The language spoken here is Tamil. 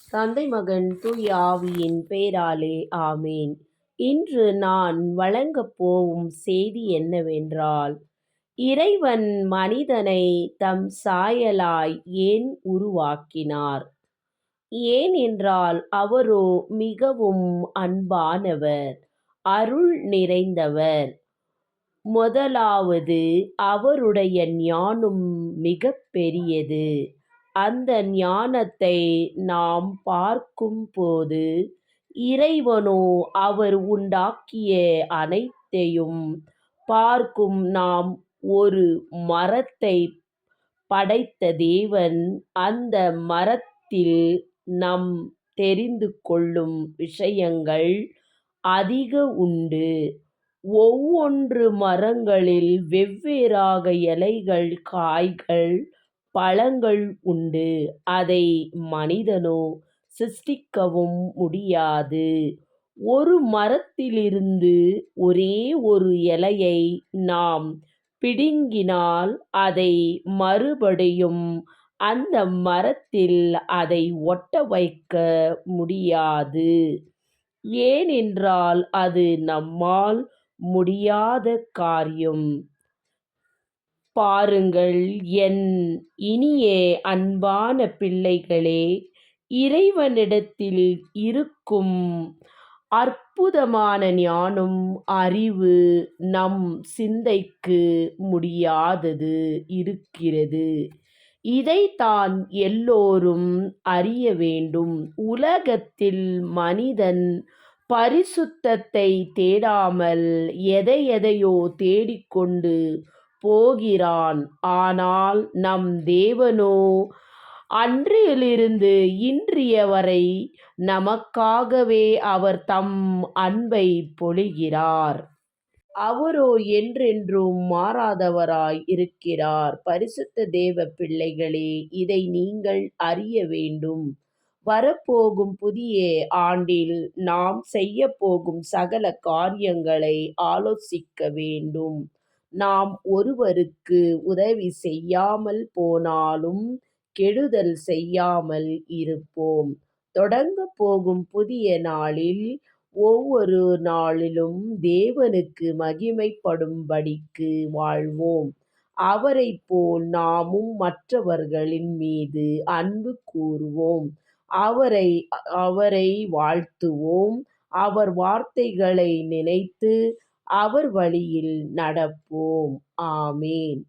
தந்தை மகன் தூய ஆவியின் பெயராலே ஆமேன். இன்று நான் வழங்கப் போகும் செய்தி என்னவென்றால், இறைவன் மனிதனை தம் சாயலாய் ஏன் உருவாக்கினார்? ஏனென்றால் அவரோ மிகவும் அன்பானவர், அருள் நிறைந்தவர். முதலாவது, அவருடைய ஞானம் மிகப் பெரியது. அந்த ஞானத்தை நாம் பார்க்கும்போது, இறைவனோ அவர் உண்டாக்கிய அனைத்தையும் பார்க்கும் நாம் ஒரு மரத்தைப் படைத்த தேவன், அந்த மரத்தில் நம் தெரிந்து கொள்ளும் விஷயங்கள் அதிக உண்டு. ஒவ்வொன்று மரங்களில் வெவ்வேறாக இலைகள், காய்கள், பழங்கள் உண்டு. அதை மனிதனோ சிருஷ்டிக்கவும் முடியாது. ஒரு மரத்திலிருந்து ஒரே ஒரு இலையை நாம் பிடுங்கினால் அதை மறுபடியும் அந்த மரத்தில் அதை ஒட்ட வைக்க முடியாது. ஏனென்றால் அது நம்மால் முடியாத காரியம். பாருங்கள், என் இனிய அன்பான பிள்ளைகளே, இறைவனிடத்தில் இருக்கும் அற்புதமான ஞானம், அறிவு நம் சிந்தைக்கு முடியாதது இருக்கிறது. இதைத்தான் எல்லோரும் அறிய வேண்டும். உலகத்தில் மனிதன் பரிசுத்தத்தை தேடாமல் எதையெதையோ தேடிக்கொண்டு போகிறான். ஆனால் நம் தேவனோ அன்றிலிருந்து இன்றைய வரை நமக்காகவே அவர் தம் அன்பை பொழிகிறார். அவரோ என்றென்றும் மாறாதவராய் இருக்கிறார். பரிசுத்த தேவ பிள்ளைகளே, இதை நீங்கள் அறிய வேண்டும். வரப்போகும் புதிய ஆண்டில் நாம் செய்யப்போகும் சகல காரியங்களை ஆலோசிக்க வேண்டும். நாம் ஒருவருக்கு உதவி செய்யாமல் போனாலும் கெடுதல் செய்யாமல் இருப்போம். தொடங்கப் போகும் புதிய நாளில் ஒவ்வொரு நாளிலும் தேவனுக்கு மகிமைப்படும்படிக்கு வாழ்வோம். அவரைப் போல் நாமும் மற்றவர்களின் மீது அன்பு கூறுவோம். அவரை வாழ்த்துவோம். அவர் வார்த்தைகளை நினைத்து அவர் வழியில் நடப்போம். ஆமேன்.